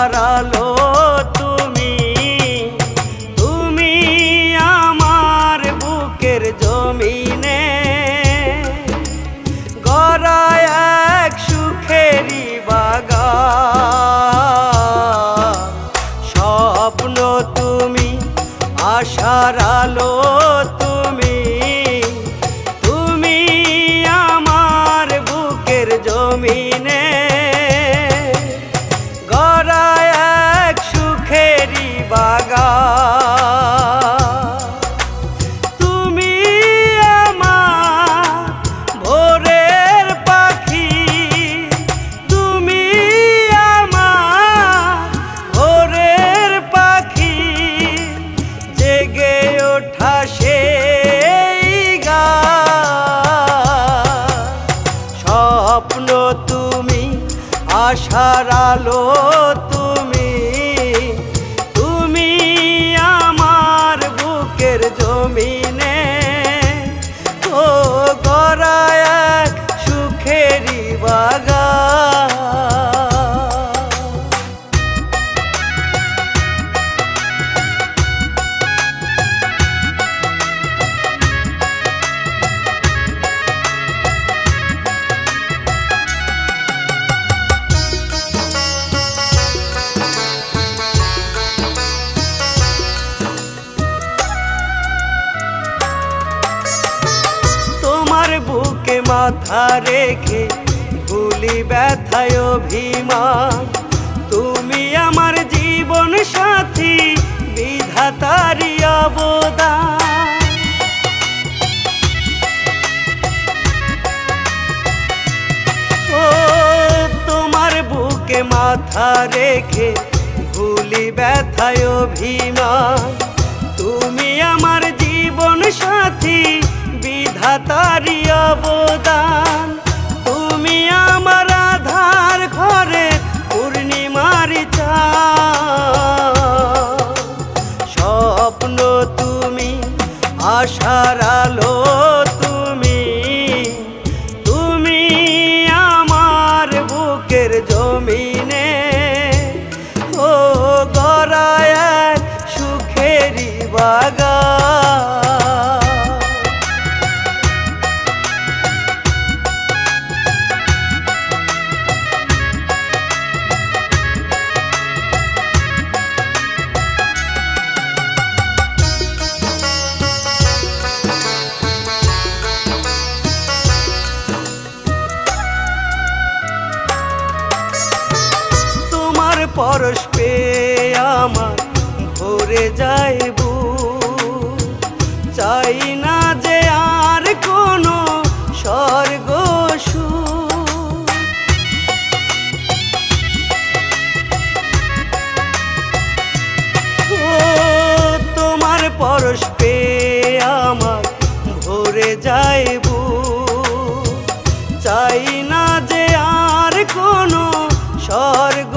আশারালো তুমি, তুমি আমার বুকের জমিনে গড়া এক সুখেরি বাগান। স্বপ্ন তুমি, আশারালো তুমি, তুমি আমার বুকের জমিনে গড়া এক সুখেরি বাগান। তুমি আমার ভোরের পাখি, তুমি আমার ভোরের পাখি, জেগে ওঠা সেই গান। স্বপ্ন তুমি, আশারালো তুমি, তুমি আমার বুকের জমিনে ও গড়া এক সুখেরি বাগান। তোমার বুকে মাথা রেখে ভুলি ব্যথায় অভিমান। তুমি আমার জীবন সাথী, বিধাতারি অবদান। ও তোমার বুকে মাথা রেখে ভুলি ব্যথায় অভিমান। তুমি আমার জীবন সাথী, বিধাতারি অবদান। তুমি আমার আধার ঘরে পূর্ণিমার চাঁদ। স্বপ্ন তুমি, আশারালো তুমি, তুমি আমার বুকের জমিনে ও গড়া এক সুখেরি বাগান। তোমার পরশ পেয়ে আমার ভরে যায় বুক। চাই না যে আর কোনো স্বর্গ সুখ। ও তোমার পরশ পেয়ে আমার ভরে যায় বুক। চাই না যে আর কোনো স্বর্গ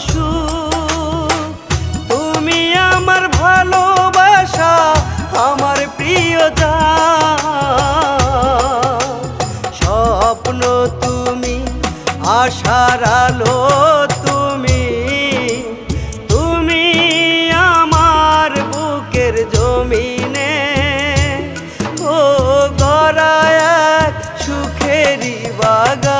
সুখ। তুমি আমার ভালোবাসা, আমার প্রিয় জান। স্বপ্ন তুমি, আশারালো তুমি, তুমি আমার বুকের জমিনে ও গড়া এক সুখেরি বাগান।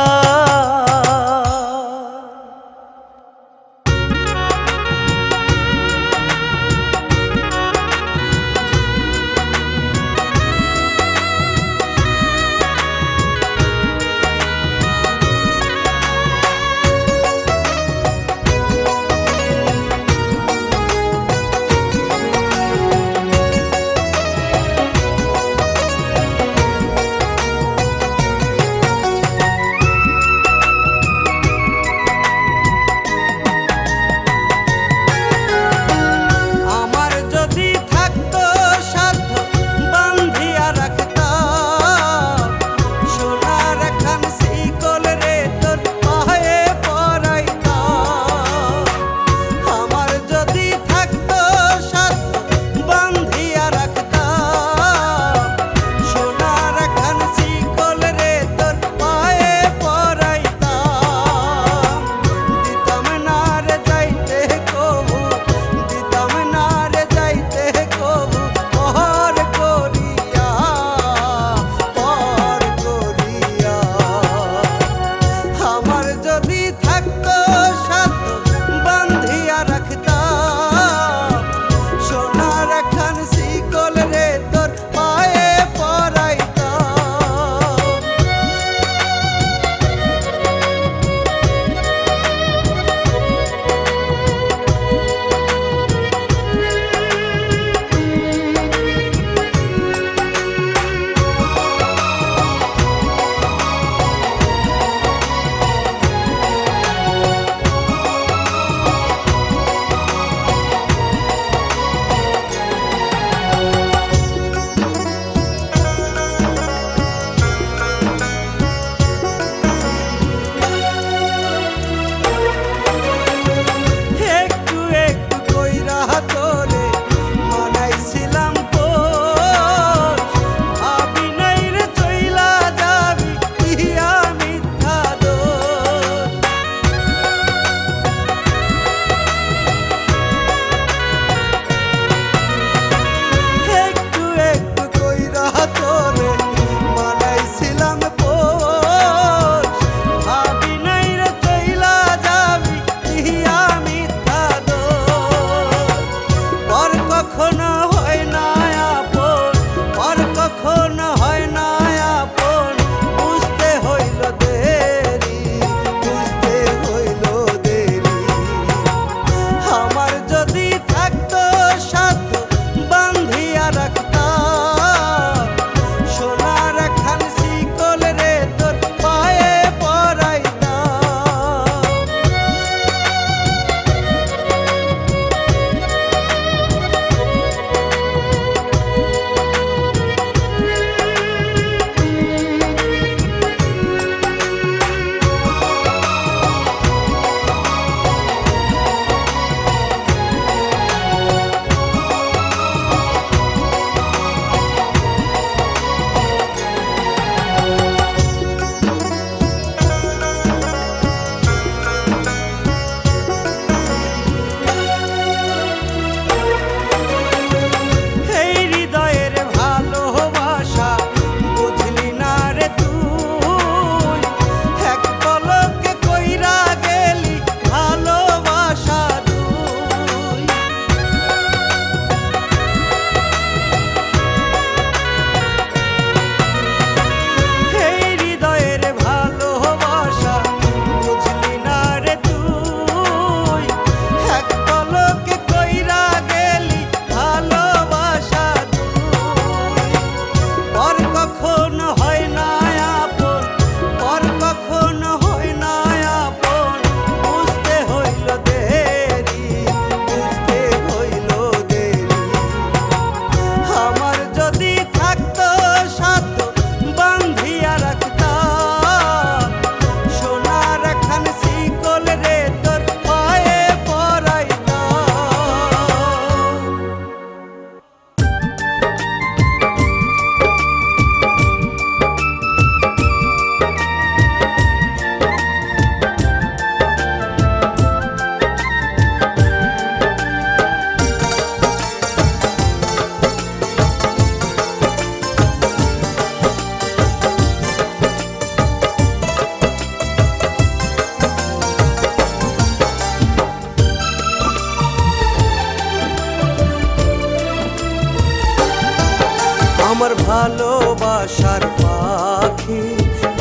আমার ভালোবাসার পাখি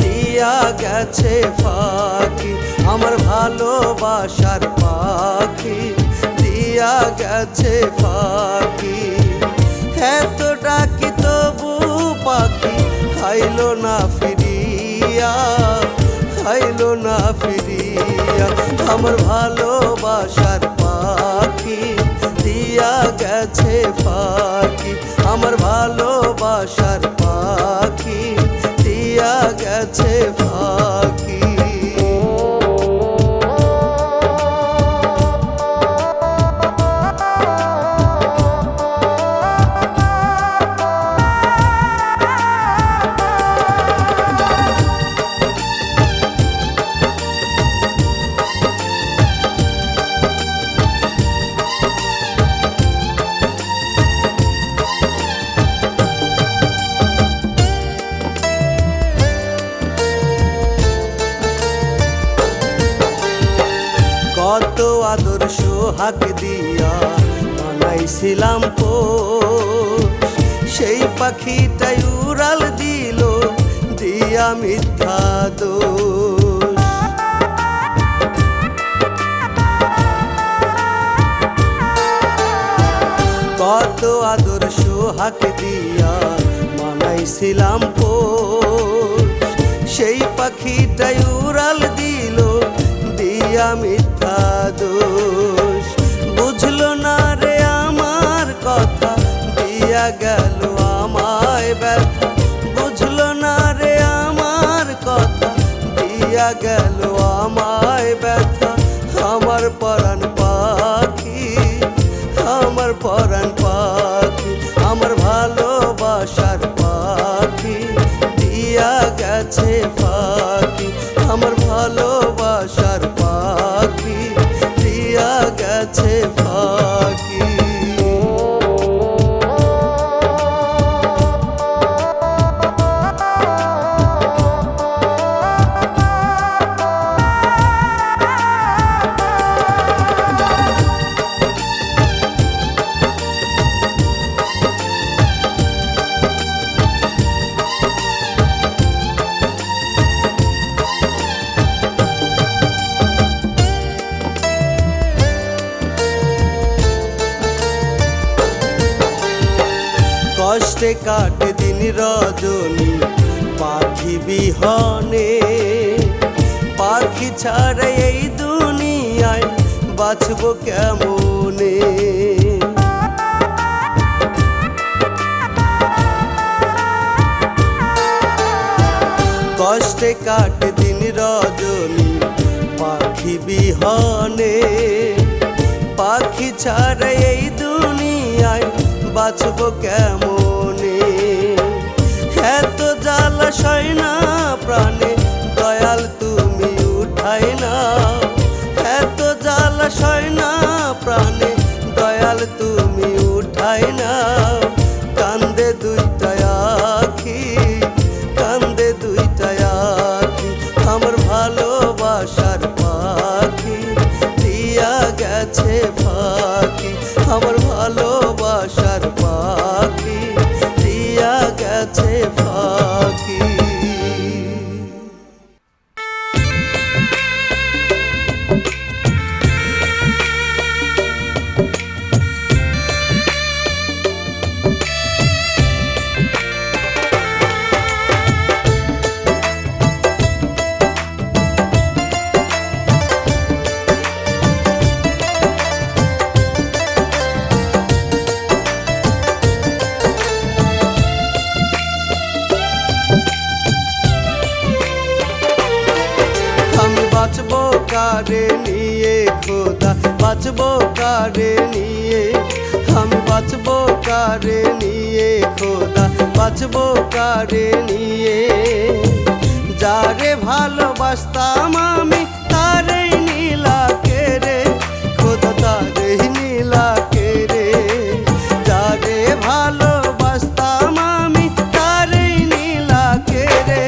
দিয়া গেছে ফাঁকি, আমার ভালোবাসার পাখি দিয়া গেছে ফাঁকি। এত ডাকি তবু পাখি খাইলো না ফিরিয়া, খাইলো না ফিরিয়া। আমার ভালোবাসার পাখি দিয়া গেছে ফাঁকি, আমার ভালোবাসার পাখি দিয়া গেছে ফাঁকি। কত আদর সোহাগ দিয়া বানাইছিলাম পোষ, সেই পাখিটাই উড়াল দিল দিয়া মিথ্যা দোষ। কত আদর সোহাগ দিয়া বানাইছিলাম পোষ, সেই পাখিটাই উড়াল দিল দিয়া মিথ্যা দোষ। বুঝলো না রে আমার কথা দিয়া গেল আমায় ব্যথা, বুঝলো না রে আমার কথা দিয়া গেল আমায় ব্যথা। আমার পরাণ পাখি, আমার পরাণ পাখি, আমার ভালোবাসার পাখি দিয়া গেছে ফাঁকি, আমার ভালোবাসার পাখি দিয়া গেছে ফাঁকি। কষ্টে কাটে দিন রজনী পাখি বিহনে, পাখি ছাড়া এই দুনিয়ায় বাঁচব কেমনে। কষ্টে কাটে দিন রজনী পাখি বিহনে, পাখি ছাড়া এই দুনিয়ায় বাঁচব কেমনে। এত জ্বালা সয় না প্রাণে দয়াল তুমি উঠাই না, এত জ্বালা সয় না প্রাণে দয়াল তুমি উঠাই না। কান্দে দুইটা আখি, কান্দে দুইটা আখি, আমার ভালোবাসার পাখি দিয়া গেছে ফাঁকি, আমার ভালোবাসার পাখি দিয়া গেছে ফাঁকি। বাঁচবো কারে নিয়ে খোদা, বাঁচবো কারে নিয়ে, আমি বাঁচবো কারে নিয়ে খোদা, বাঁচবো কারে নিয়ে। যারে ভালোবাসতাম আমি তারেই নীলা কেরে খোদা, তারেই নীলা কেরে। যারে ভালোবাসতাম আমি তারেই নীলা কেরে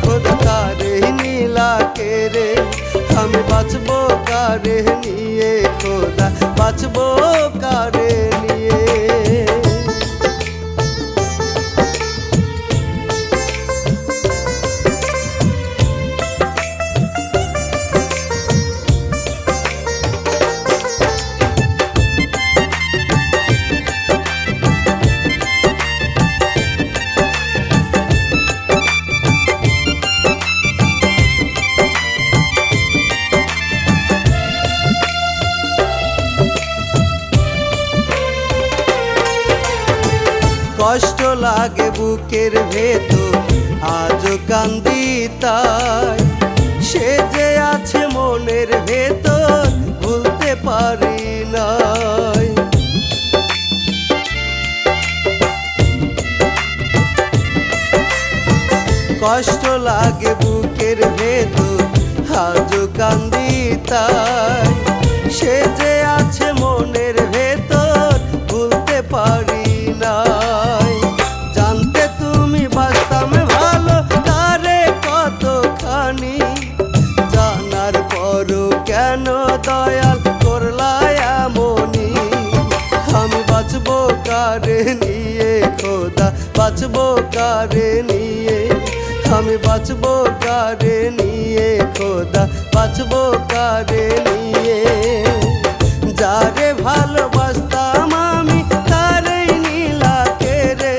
খোদা, তারেই নীলা কেরে। আমি বাঁচবো কারে নিয়ে খোদা, বাঁচবো কারে নিয়ে। কষ্ট লাগে বুকের ভেতর আজও কান্দি তাই, সে যে আছে মনের ভেতর ভুলতে পারি নাই। কষ্ট লাগে বুকের ভেতর আজও কান্দি তাই, সে যে আছে মনের ভেতর ভুলতে পারি নাই। জানতে তুমি বাঁচতাম ভালো তারে কতখানি, জানার পরও কেন দয়াল করলা এমনি। আমি বাঁচবো কারে নিয়ে খোদা, বাঁচবো কারে নিয়ে, আমি বাঁচবো কারে নিয়ে খোদা, বাঁচবো কারে নিয়ে। যারে ভালোবাসতাম আমি তারেই নীলা কেরে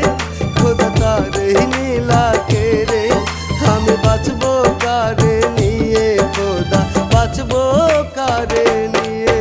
খোদা, তারেই নীলা কেরে। আমি বাঁচবো কারে নিয়ে খোদা, বাঁচবো কারে নিয়ে।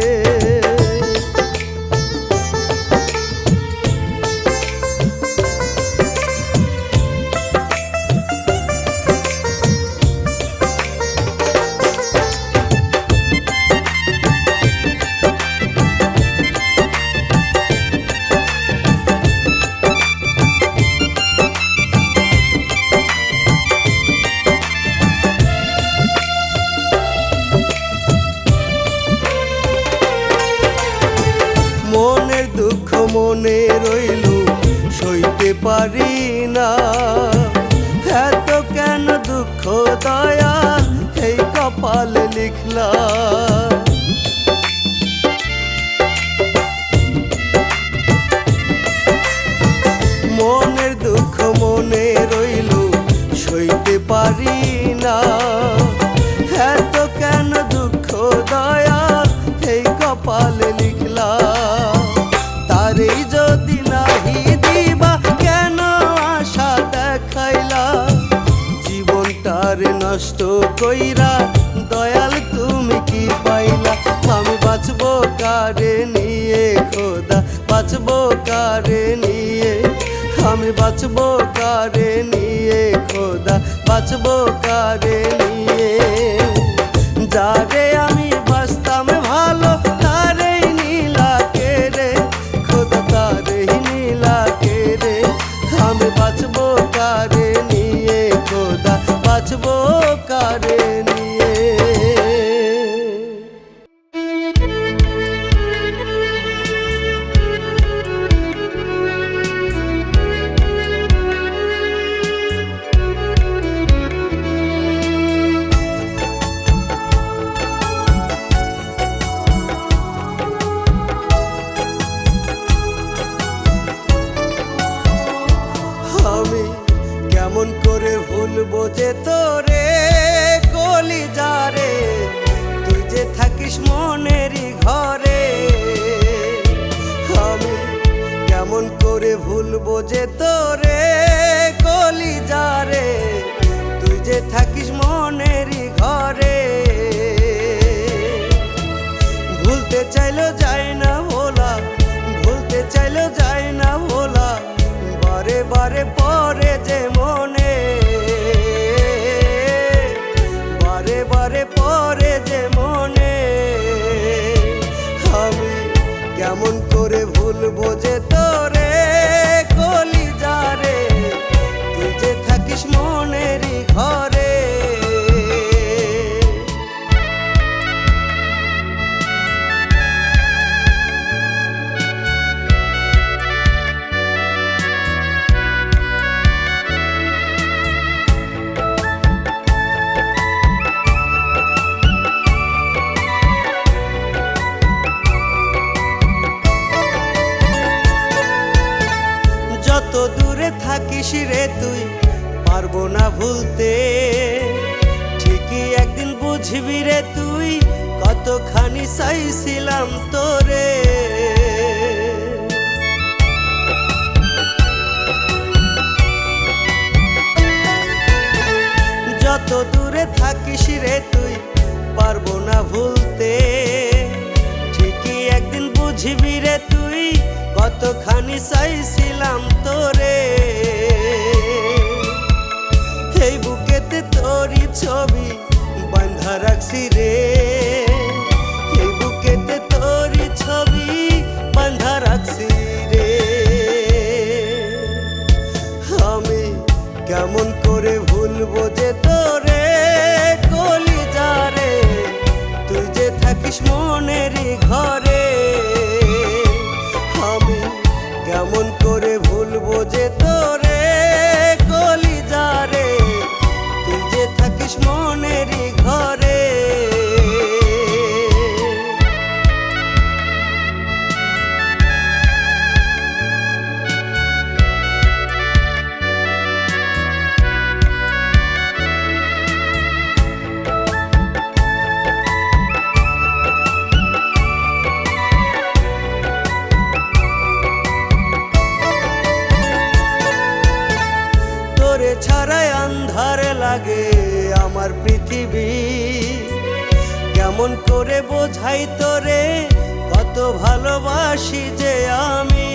মনের দুঃখ মনে রইল সইতে পারি না, এত কেন দুঃখ দয়াল এই কপালে লিখলা। মনের দুঃখ মনে রইল সইতে পারি না, এত কেন দুঃখ দয়াল এই কপালে লিখলা। তারেই যদি নাহি দিবা কেন আশা দেখাইলা, জীবনটারে নষ্ট কইরা দয়াল তুমি কি পাইলা। আমি বাঁচবো কারে নিয়ে খোদা, বাঁচবো কারে নিয়ে, আমি বাঁচবো কারে নিয়ে খোদা, বাঁচবো কারে নিয়ে। যারে আমি বাঁচতাম ভালো তারেই নীলা কেরে খোদা, তারেই নীলা কেরে। আমি বাঁচবো কারে নিয়ে খোদা, বাঁচবো কারে নিয়ে। আমি কেমন করে ভুলবো যে তোরে কলিজারে, তুই যে থাকিস মনেরই ঘরে। আমি কেমন করে ভুলবো যে তোরে কলিজারে, তুই যে থাকিস মনেরই ঘরে। ভুলতে চাইলেও যায় না ভোলা, ভুলতে চাইলেও যায় না ভোলা, বারে বারে পরে যে মনে, বারে বারে পরে যে মনে। আমি কেমন করে ভুলবো যে তোরে কলিজারে, তুই যে থাকিস মনেরই ঘরে। যত দূরে থাকিস রে তুই পারবো না ভুলতে, ঠিকই একদিন বুঝবি রে তুই কতখানি চাইছিলাম তোরে। যত দূরে থাকিস রে তুই পারবো না ভুলতে, ঠিকই একদিন বুঝবি রে তুই কতখানি চাইছিলাম তোরে। লাগে আমার পৃথিবী। কেমন করে বোঝাই তোরে কত ভালোবাসি যে আমি।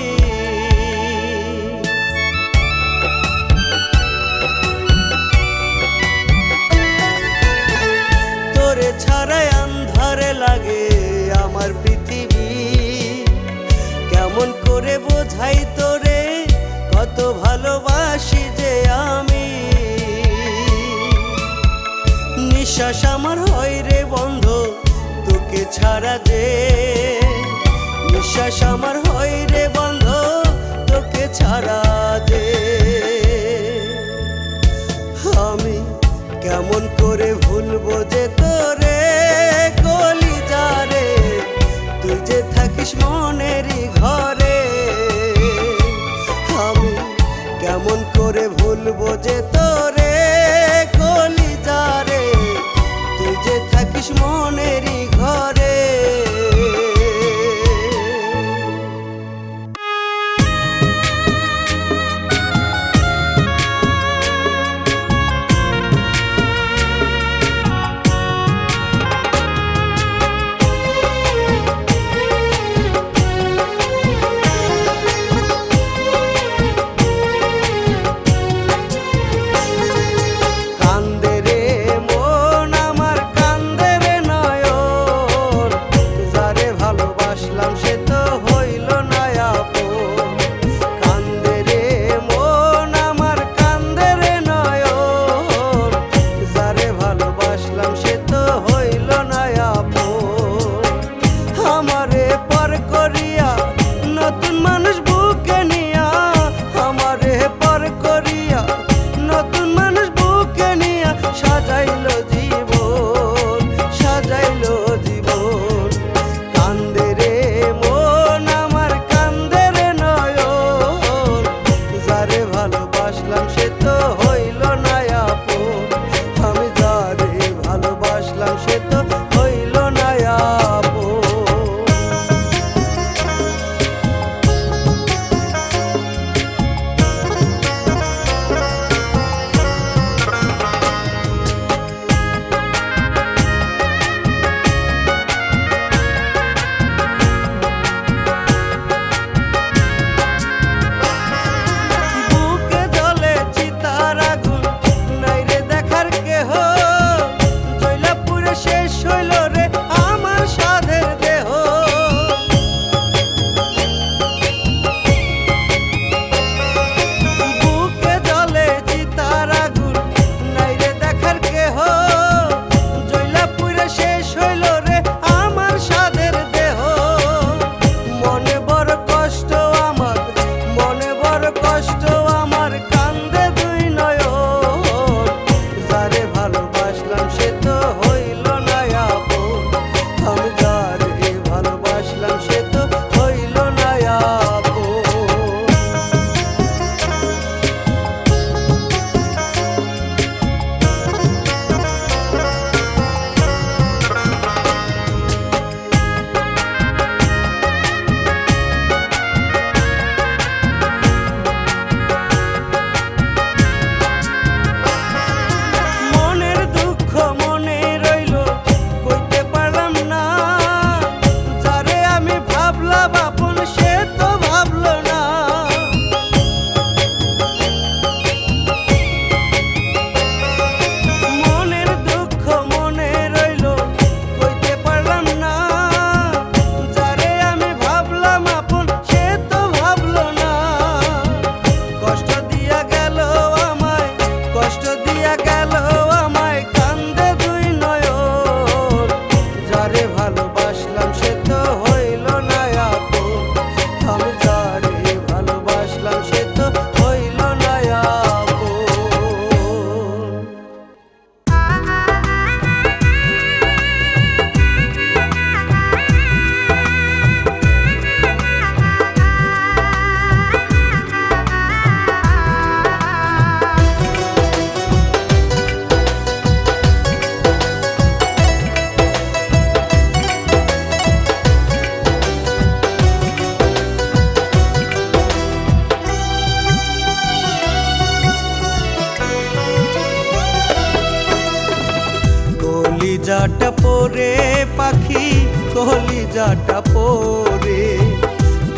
তোরে ছাড়াই আন্ধারে লাগে আমার পৃথিবী। কেমন করে বোঝাই তোরে কত ভালোবাসি যে আমি। নিঃশ্বাস আমার হয় রে বন্ধ তোকে ছাড়া যে। নিঃশ্বাস আমার হয় রে বন্ধ তোকে ছাড়া যে। আমি কেমন করে ভুলবো যে তোরে কলিজা রে, তুই যে থাকিস মনেরই ঘরে। আমি কেমন করে ভুলবো যে তোরে কলিজা রে, তুই যে থাকিস মনেরই ঘরে।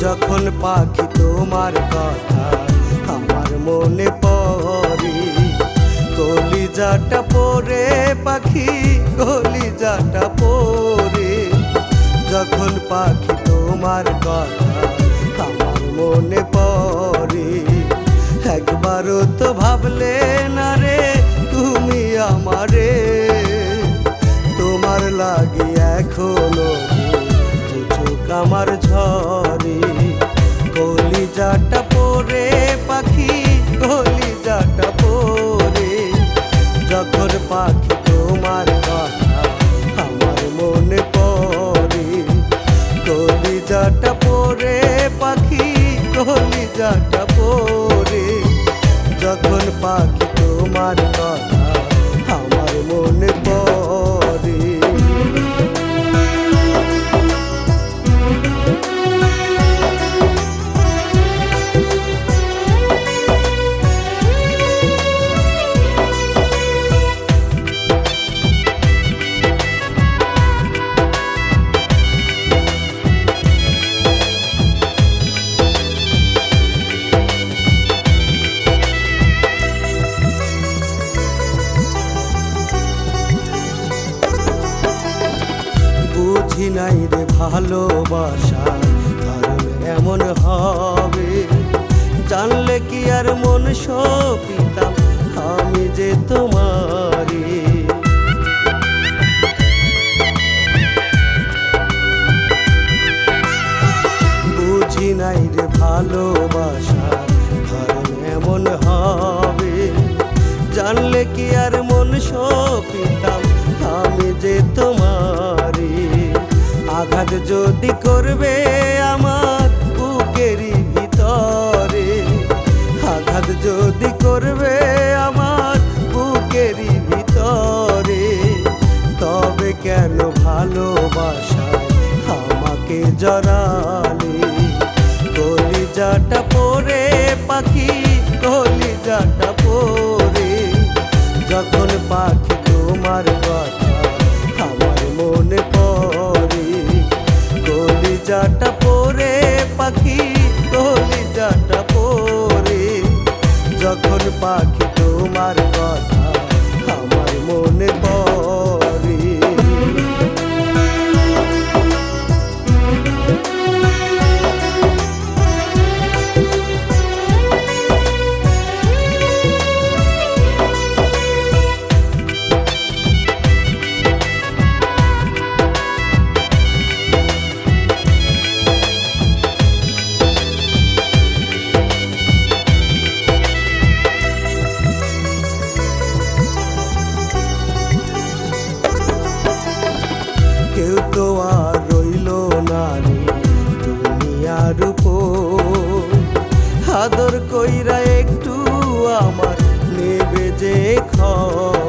যখন পাখি তোমার কথা আমার মনে পড়ে, কলিজাটা পড়ে পাখি, কলিজাটা পড়ে। যখন পাখি তোমার কথা আমার মনে পড়ে, একবারও তো ভাবলে না রে তুমি আমারে। তোমার লাগি এখনো চোখ আমার ঝরে, কলিজাটা পড়ে পাখি, কলিজাটা পড়ে। যখন পাখি তোমার কথা আমার মনে পড়ে, কলিজাটা পড়ে পাখি, কলিজাটা পড়ে। যখন পাখি তোমার কথা আমার মনে পড়ে। বুঝি নাই রে ভালোবাসা কারণ এমন হবে, জানলে কি আর মন সপিতাম আমি যে তোমারি। বুঝি নাই রে ভালোবাসা কারণ এমন হবে, জানলে কি আর মন সপিতাম আমি যে তোমারি। আঘাত যদি করবে আমার বুকেরই ভিতরে, আঘাত যদি করবে আমার বুকেরই ভিতরে, তবে কেন ভালোবাসায় আমাকে জড়ালে। কলিজাটা পড়ে পাখি, কলিজাটা পড়ে। যখন পাখি তোমার কথা আমার মনে পড়ে, কলিজাটা পড়ে পাখি, কলিজাটা পড়ে। যখন পাখি তোমার কথা আমার মনে পড়ে। কেউ তো আর রইল না রে দুনিয়ার উপর, আদর কইরা একটু আমার নেবে যে খবর।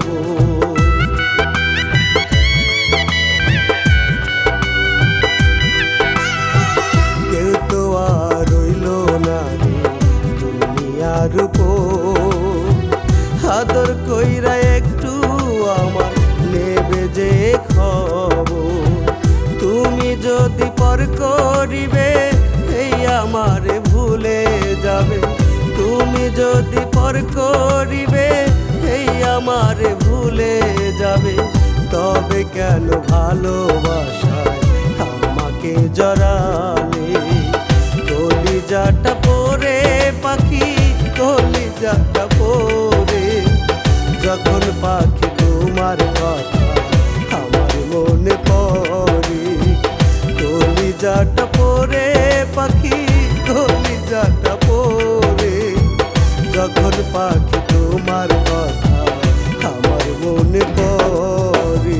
কেউ তো আর রইল না রে দুনিয়ার উপর, আদর কইরা একটু আমার নেবে যে খবর। তুমি যদি পর করিবে এই আমারে ভুলে যাবে, তুমি যদি পর করিবে এই আমারে ভুলে যাবে। তবে কেন ভালোবাসায় আমাকে জড়ালে। কলিজাটা পড়ে পাখি, কলিজাটা পড়ে। যখন পাখি তোমার কথা আমার মনে পড়ে, কলিজাটা পড়ে পাখি, কলিজাটা পড়ে। যখন পাখি তোমার কথা আমার মনে পড়ে।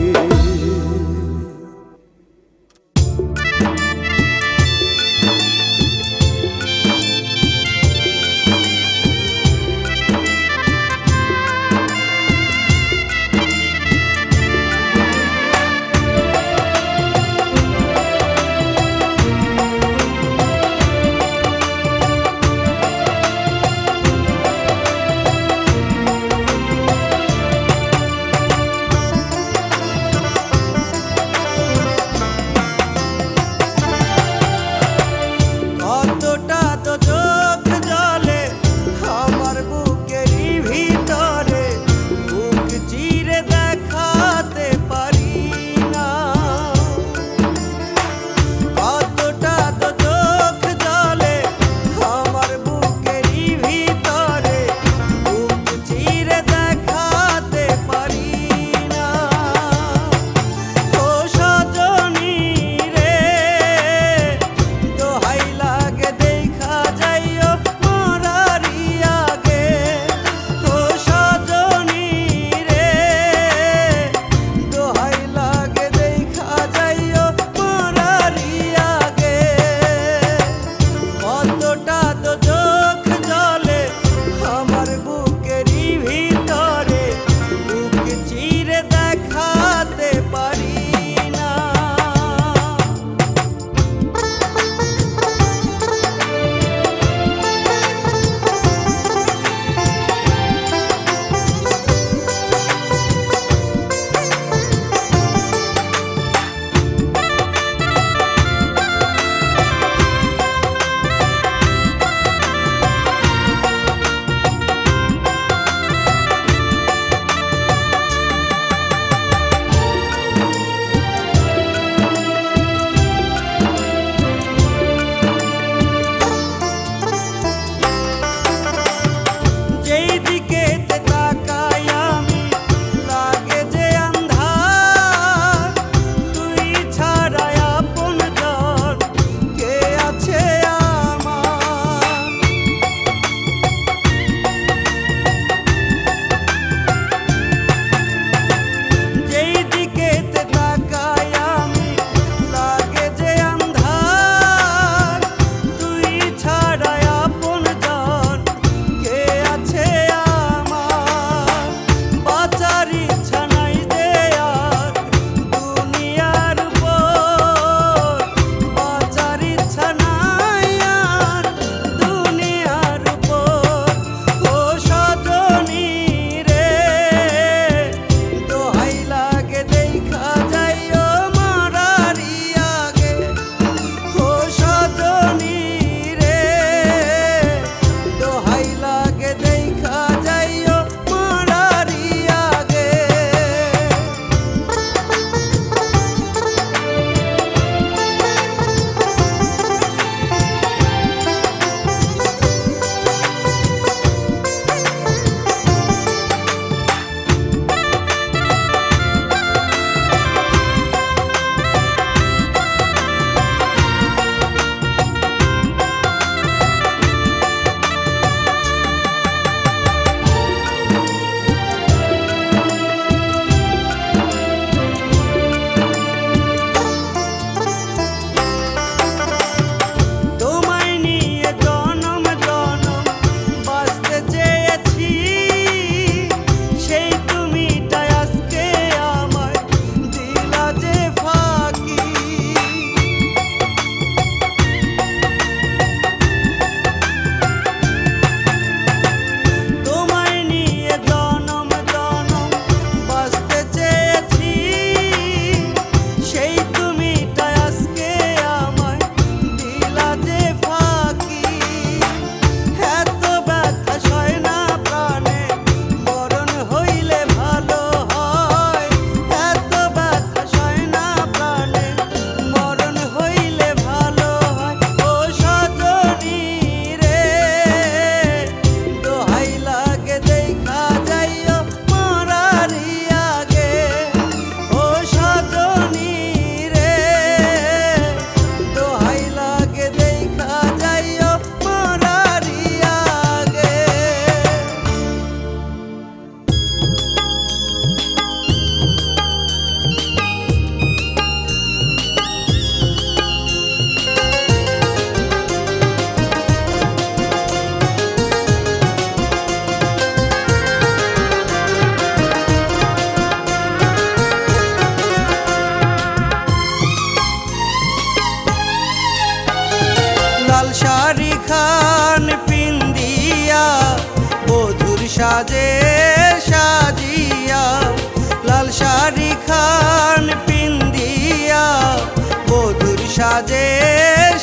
সাজে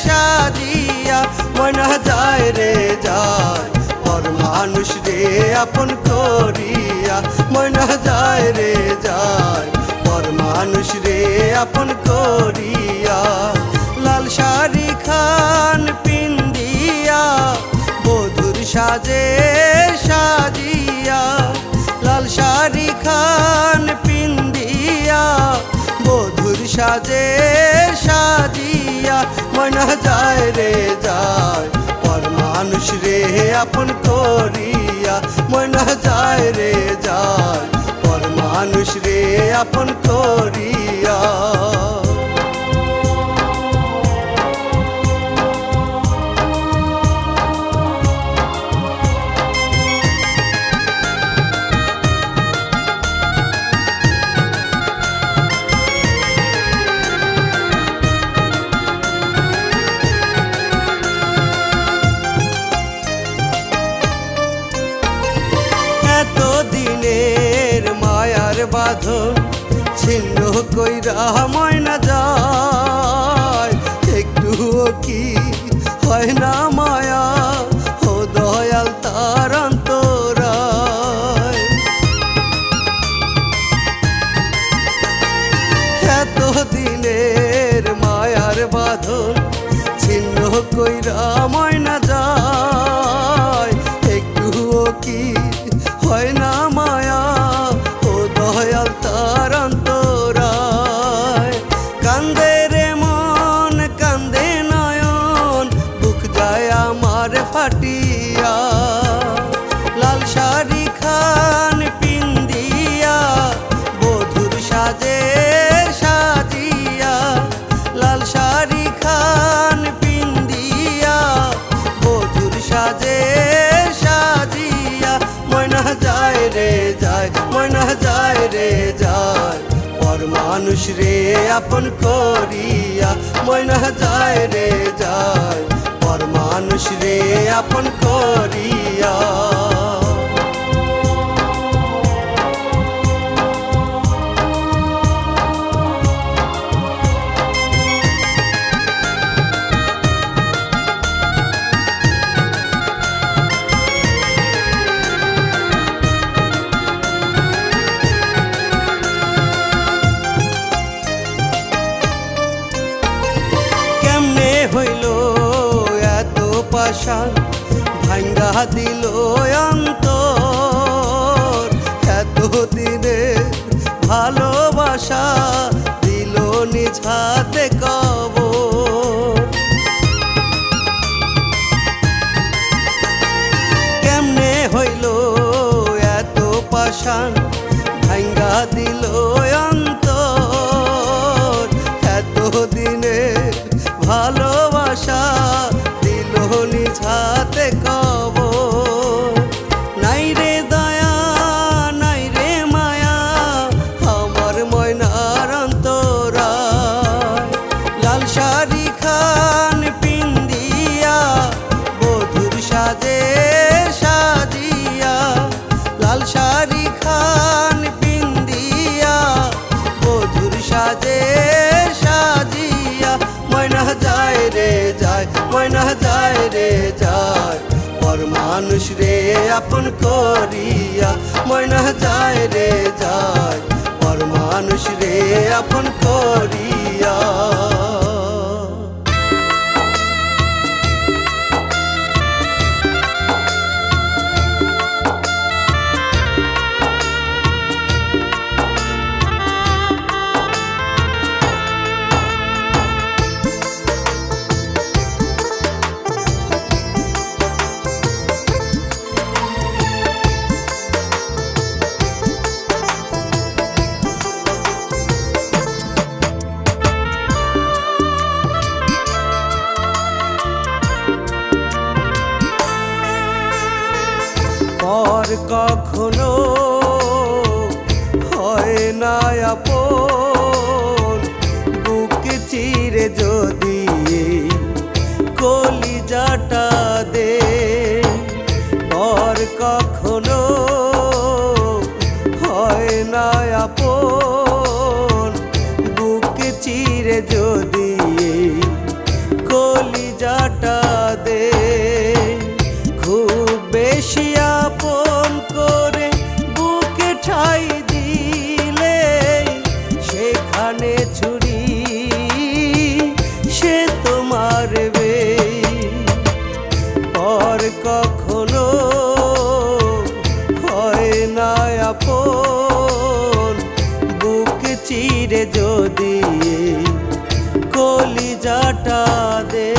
সাজিয়া ময়না যায় রে যায় পর মানুষ রে আপন করিয়া ময়না যায় রে যায় পর মানুষ রে আপন করিয়া লাল শাড়ি খান পিন্দিয়া বধুর সাজে সাজিয়া লাল শাড়ি খান পিন্দিয়া বধুর সাজে সাজিয়া ময়না যায় রে যায় পর মানুষ রে আপন করিয়া ময়না যায় রে যায় পর মানুষ রে আপন করিয়া দিনের মায়ার বাঁধন ছিন্ন কইরা ময়না যায় একটুও কি হয় না মায়া ও দয়াল তার অন্তরায় এত দিনের মায়ার বাঁধন ছিন্ন কইরা ময়না যায় একটুও কি হয় না মায়া ও দয়াল তার অন্তরায় কান্দে রে মন কান্দে নয়ন বুক যায় আমার ফাটিয়া লাল শাড়ি খান পিন্দিয়া বধুর সাজে সাজিয়া লাল শাড়ি খান পিন্দিয়া বধুর সাজে সাজিয়া ময়না যায় রে যায় ময়না যায় রে যায় পর মানুষ রে আপন করিয়া ময়না যায় রে যায় পর মানুষ রে আপন করিয়া হইল এত পাশান ভাঙ্গা দিল অন্তর এত দিনে ভালোবাসা দিল নিজ হাতে কবর কেমনে হইল এত পাশান ভাঙ্গা দিল অন্তর এত দিনে ভালোবাসা দিল নিজ হাতে কবর নাই রে দয়া নাই রে মায়া আমার ময়নার অন্তরায় লাল শাড়ি খান পিন্দিয়া বধুর সাজে সাজিয়া লাল শাড়ি খান পিন্দিয়া বধুর সাজে সাজিয়া ময়না যায় রে যায় ময়না যায় রে যায় পর মানুষ রে আপন করিয়া ময়না যায় রে যায় পর মানুষ রে আপন করিয়া পর কখনো হয় না আপন বুক চিরে যদি কলিজাটা দে পর কখনো হয় না আপন বুক চিরে যদি পর কখনো হয় না আপন, বুক চিরে যদি কলিজাটা দে।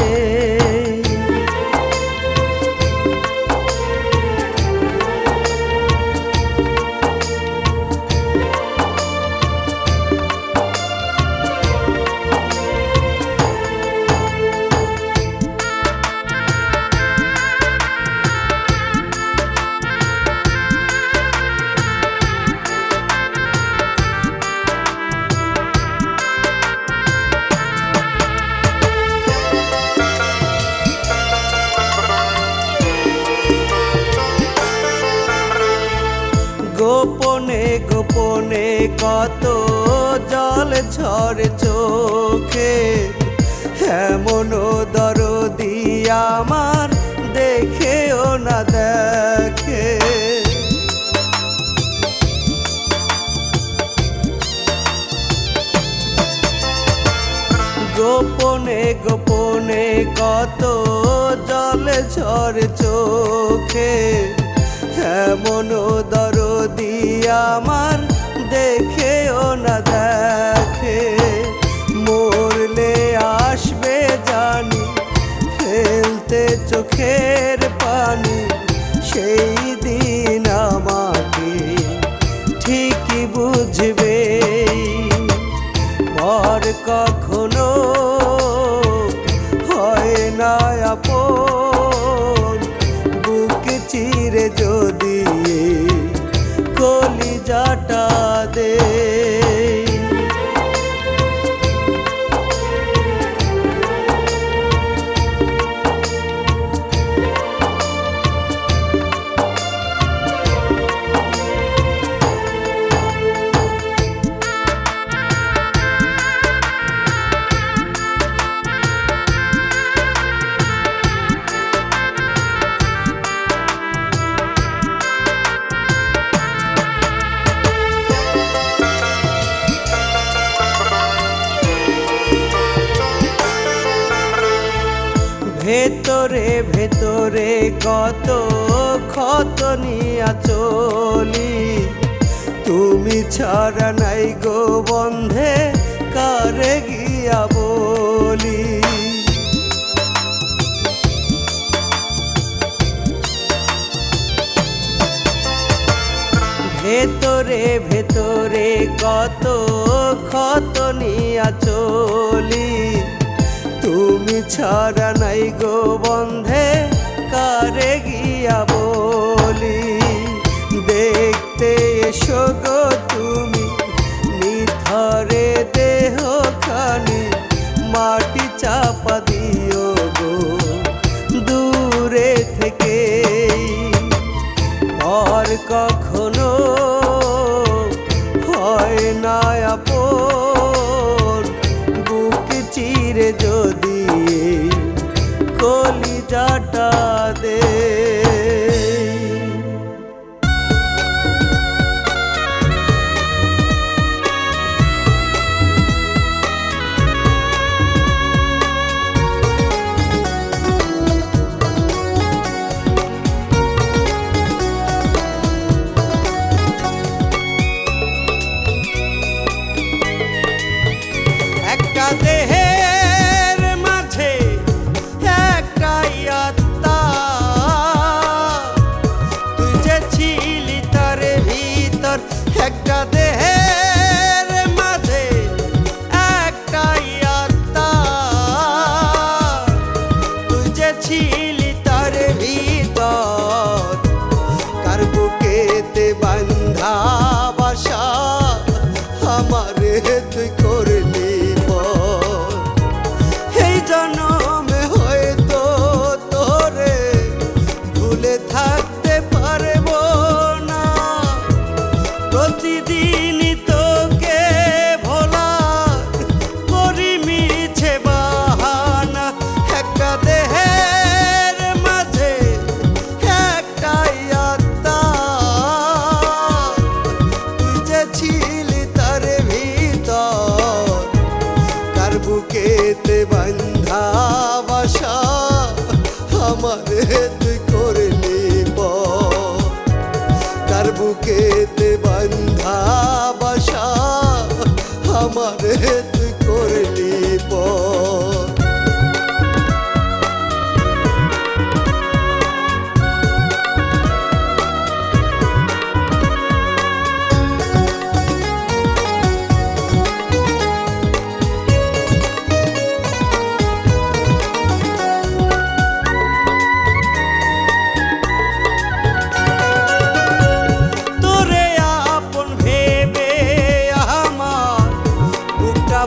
গোপনে গোপনে কত জল ঝরে চোখে, এমন দরদি আমার দেখেও না দেখে। গোপনে গোপনে কত জল ঝরে চোখে, এমন দরদি আমার দেখেও না দেখে। মরলে আসবে জানি ফেলতে চোখের পানি, সেই দিন আমাকে ঠিকই বুঝবে। পর কখনো হয় না আপন, বুক চিরে যদি কলিজাটা দে। ভেতরে ভেতরে কত ক্ষত নিয়া চলি, তুমি ছাড়া নাই গো বন্ধে কারে গিয়া বলি। ভেতরে ভেতরে কত ক্ষত নিয়া চলি, তুমি ছাড়া নাই গো বন্ধে কারে গিয়া বলি। দেখতে এসো গো তুমি নিথরে দেহ খানি, মাটি চাপা দিও গো দূরে থেকে। আর কখনো হয় না আপন, বুক চিরে যদি কলিজাটা তুই করলি পর, কার বুকেতে বান্ধা বাসা আমারে তুই করলি পর।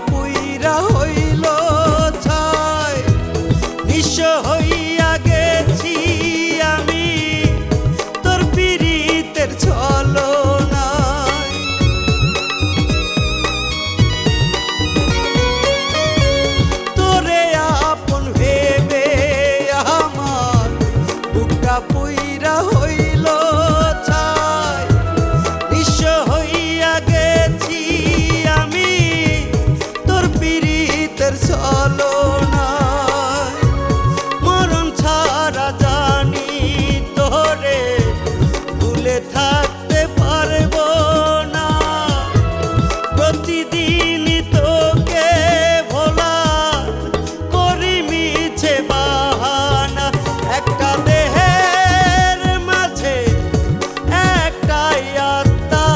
পুইরা হইল ছাই, নিঃস্ব হইয়া গেছি আমি তোর পীড়িতের ছলনায়। তোরে আপন ভেবে আমার বুকটা পুইরা হইল ছাই, নিঃস্ব হইয়া গেছি আমি পীড়িতের ছলনায়। মরণ ছাড়া জানি তোরে ভুলে থাকতে পারবো না, প্রতিদিন তোকে ভোলা করি মিছে বাহানা। একটা দেহের মাঝে একটাই আত্মা,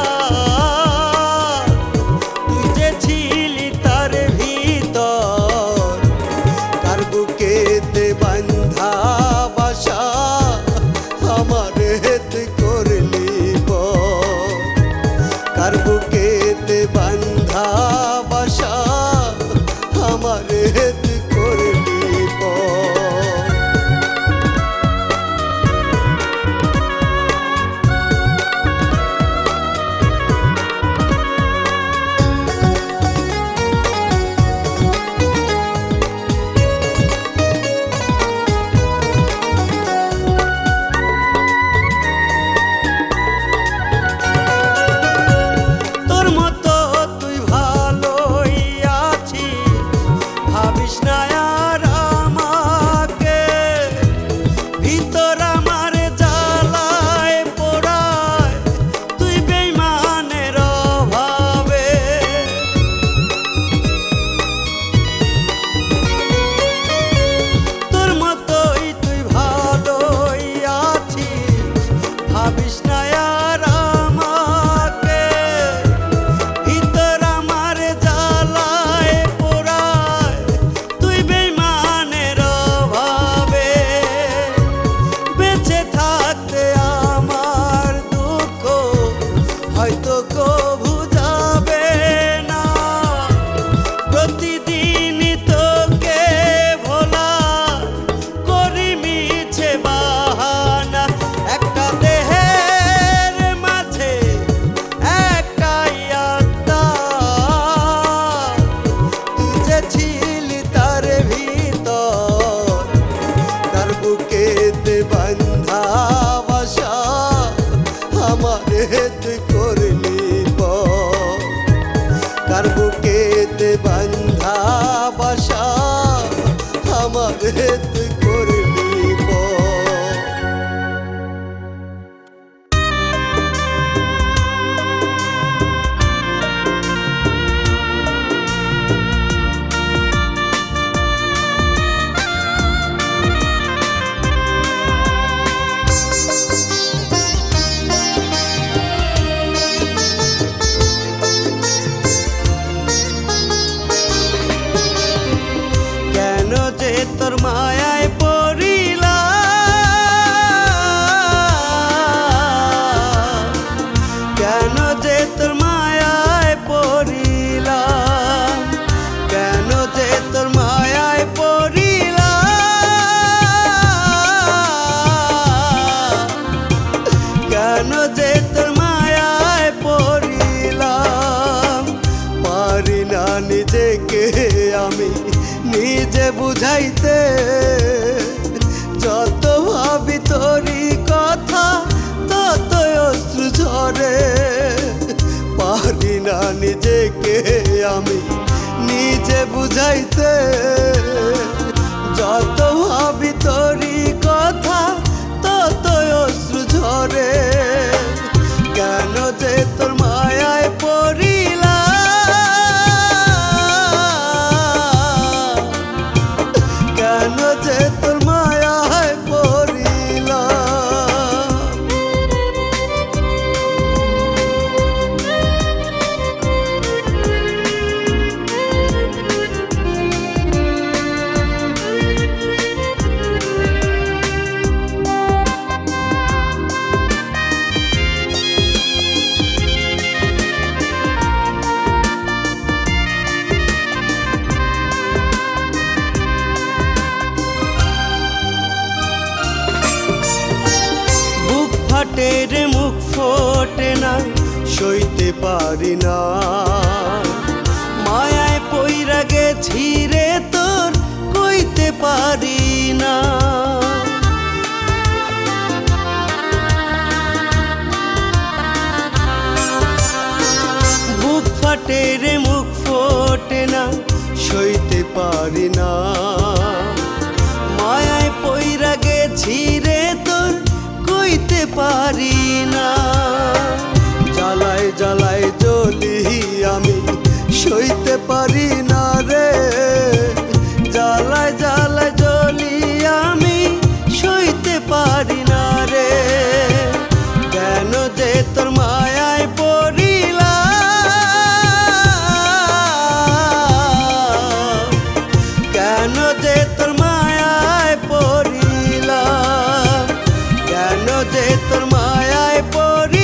তুই যে ছিলি তার ভিতর, কার বুকেতে বান্ধা বাসা আমারে তুই করলি পর, কার বুকেতে বান্ধা বাসা আমারে তুই করলি পর। হয়তো কবু যাবে না, প্রতিদিন তোকে ভোলা করি মিছে বাহানা। একটা দেহের মাঝে একটাই আত্মা, তুই যে ছিলি তার ভিতর, তার বুকেতে বান্ধা বাসা আমারে তুই করলি পর, কার বুকেতে বান্ধা বাসা আমারে তুই করলি পর। তোর মায়ায় পড়িলাম, কেন যে তোর মায়ায় পড়িলাম, কেন যে তোর মায়ায় পড়িলাম, কেন যে তোর মায়ায় পড়িলাম। পারি না নিজেকে আমি নিজে বুঝাইতে, যত ভাবি তোরি কথা তত অশ্রু ঝরে। পারি না নিজেকে আমি নিজে বুঝাইতে, যত ভাবি তোরি কথা কথা ততই অশ্রু ঝরে। কেন যে তোর মায়ায় পড়িলাম, কেন যে তোর মায়ায় পড়িলাম। ফাটে রে মুখ ফোটে না, সইতে পারি না। মায়ায় পইরা গেছি রে তোর, কইতে পারি না। বুক ফাটে রে মুখ ফোটে না, সইতে পারি না। মায়ায় পইরা গেছি রে তোর, কইতে পারি না। জ্বালায় জ্বালায় জ্বলি আমি, সইতে পারি না রে। জ্বালায় জ্বালায় জ্বলি আমি, সইতে পারি না রে। কেন যে তোর মায়ায় পড়িলাম, কেন যে তোর মায়ায় পড়িলাম, কেন যে তোর মায়ায় পড়িলাম,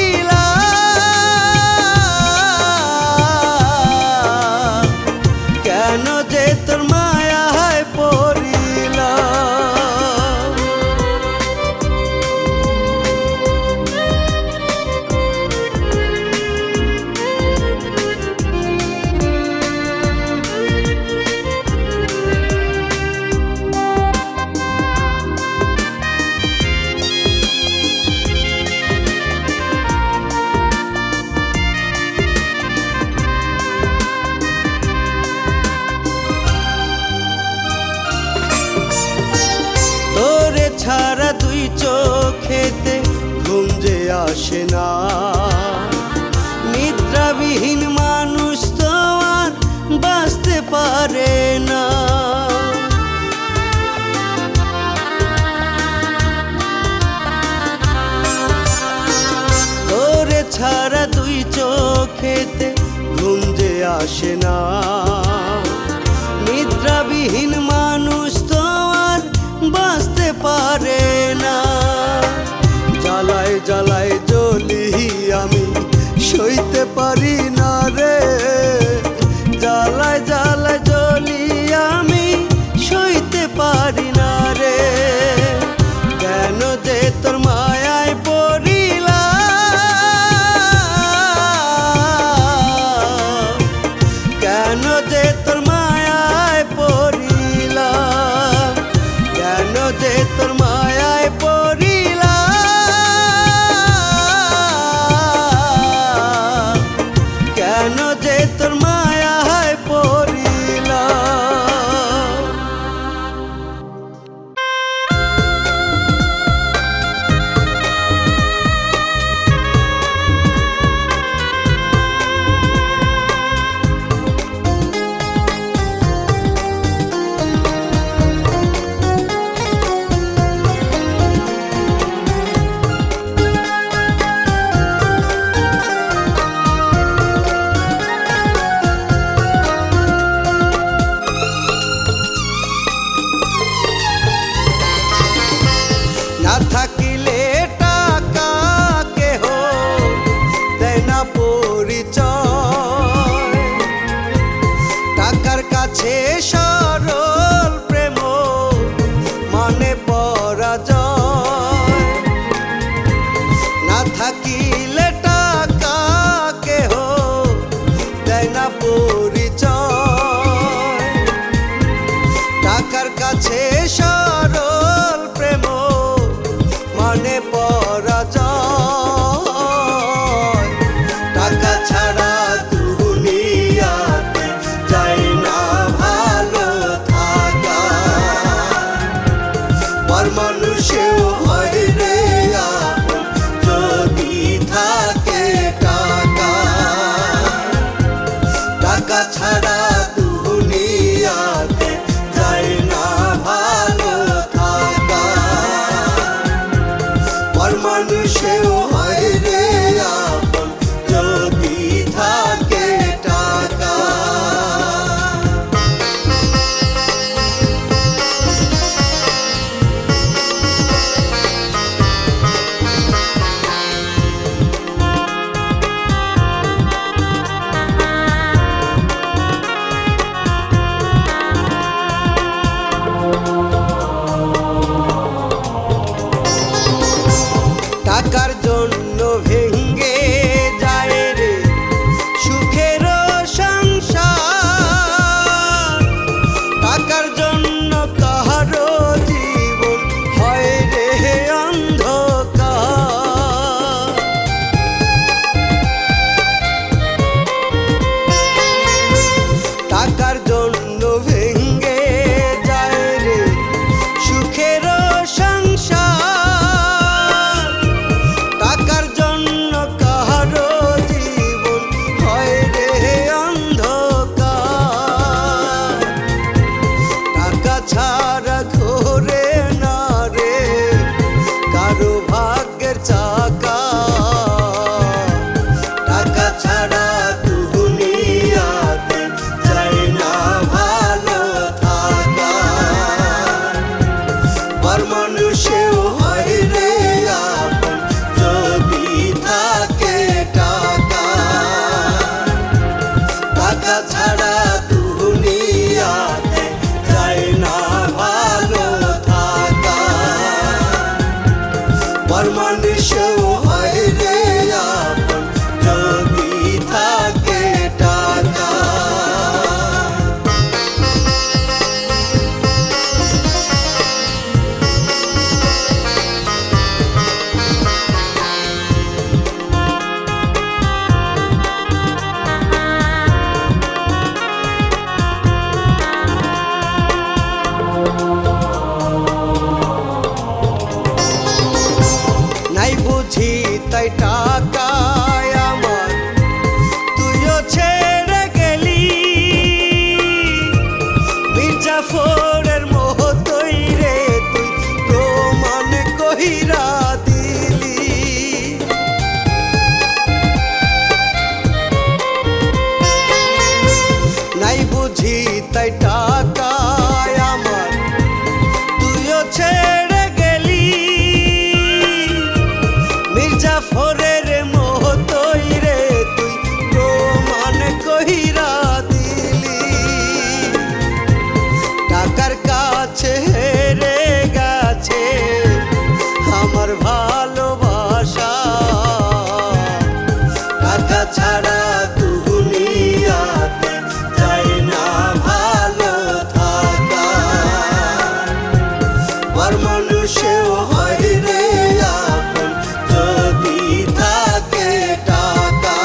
কেন যে তোর মায়ায় পড়িলাম। তোরে ছাড়া দুই চোখেতে ঘুম যে আসে না। নিদ্রাবিহীন মানুষ তো আর বাঁচতে পারে না। তোরে ছাড়া দুই চোখেতে ঘুম যে আসে না। নিদ্রাবিহীন মানুষ তো আর বাঁচতে পারে না। জ্বালায় জ্বালায় জ্বলি আমি, সইতে পারি না রে। জ্বালায় জ্বালায় জ্বলি আমি, সইতে পারি না রে। কেন যে তোর মায়ায় পড়িলাম, কেন যে তোর মায়ায় পড়িলাম, কেন যে তোর মায়ায় পড়িলাম, কেন যে তোর মায়ায় পড়িলাম। না থাকিলে টাকা কেহ দেয় না পরিচয়। টাকার কাছে সরল প্রেম মানে পরাজয়। না থাকিলে টাকা কেহ দেয় না পরিচয়। টাকার কাছে সরল প্রেম মানে পরাজয়। টাকা ছাড়া দুনিয়াতে যায় না ভালো থাকা। পর মানুষেও সেও হয় রে আপন যদি থাকে টাকা। টাকার জন্য ভেঙ্গে যায় রে সুখের সংসার, টাকার জন্য কাহারো জীবন হয় রে অন্ধকার। টাকার জন্য ভেঙ্গে যায় রে সুখের সংসার, টাকার জন্য কাহারো জীবন হয় রে অন্ধকার। টাকা ছাড়া ঘোরে না রে কারো ভাগ্যের চাকা, টাকা ছাড়া দুনিয়াতে যায় না ভালো থাকা। আর মানুষেও হয় রে আপন যদি থাকে টাকা, টাকা ছাড়া দুনিয়াতে যায় না ভালো থাকা। আর মানুষেও হয় রে আপন যদি থাকে টাকা। নাই বুঝি তাই টাকায় আমার তুইও ছেড়ে গেলি, মির্জাফরের মতোই রে তুই প্রমাণ কইরা দিলি। নাই বুঝি তাই টাকায় আমার তুইও ছেড়ে গেলি, মির্জাফরের মতোই রে তুই প্রমাণ কইরা দিলি। টাকার কাছে হেরে গেছে আমার ভালোবাসা, টাকা ছাড়া দুনিয়াতে যায় না ভালো থাকা। আর মানুষেও হয় রে আপন যদি থাকে টাকা,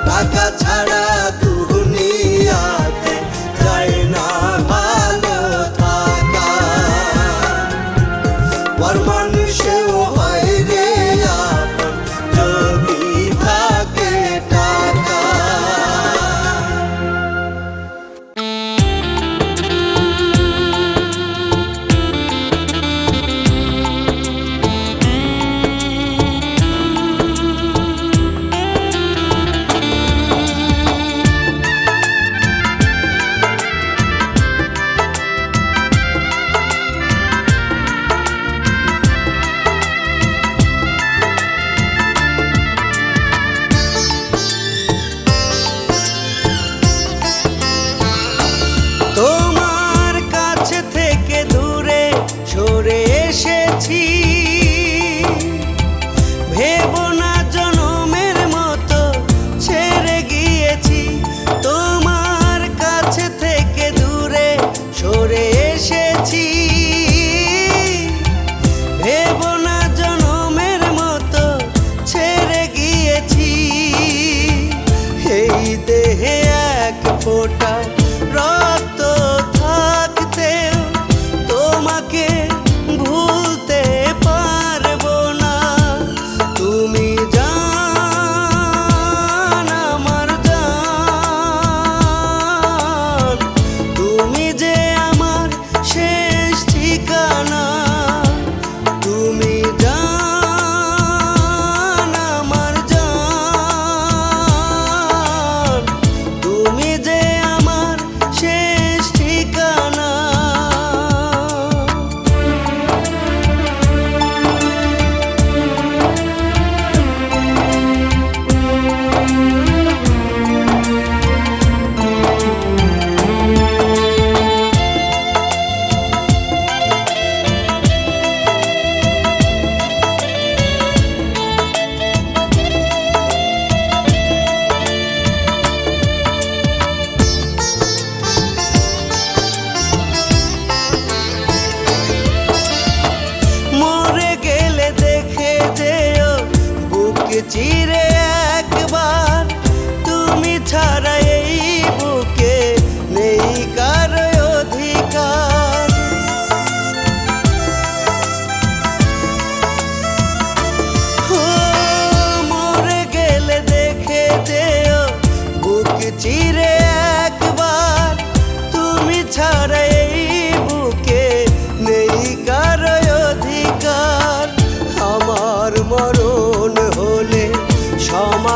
টাকা ছাড়া দুনিয়াতে যায় না ভালো থাকা। আর মানুষেও হয় রে আপন যদি থাকে টাকা।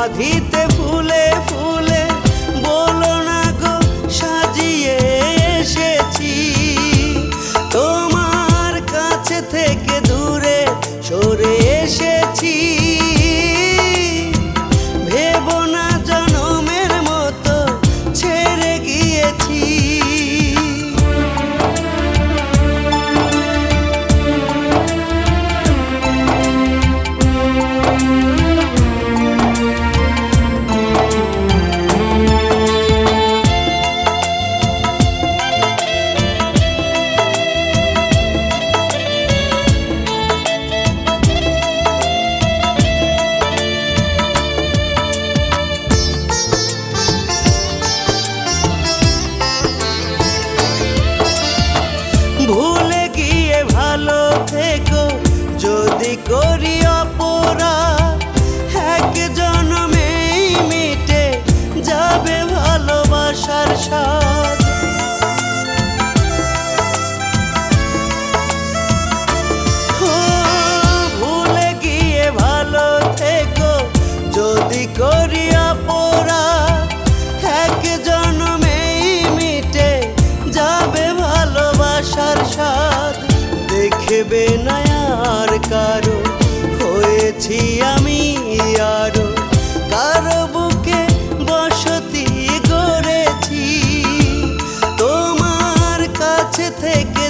সমাধিতে ফুলে ফুলে বলো না গো সাজিয়ে এসেছি, তোমার কাছে থেকে দূরে সরে এসেছি। ভেবো না জনমের মতো ছেড়ে গিয়েছি। ভুলে গিয়ে ভালো থেকো যদি করি অপরাধ, এক জন্মেই মিটে যাবে ভালোবাসার স্বাদ। ভুলে গিয়ে ভালো থেকো যদি করি অপরাধ, এক জন্মেই মিটে যাবে ভালোবাসার স্বাদ। দেখবে না আর কারো হয়েছি আমি, আরো কারো বুকে বসতি গড়েছি। তোমার কাছে থেকে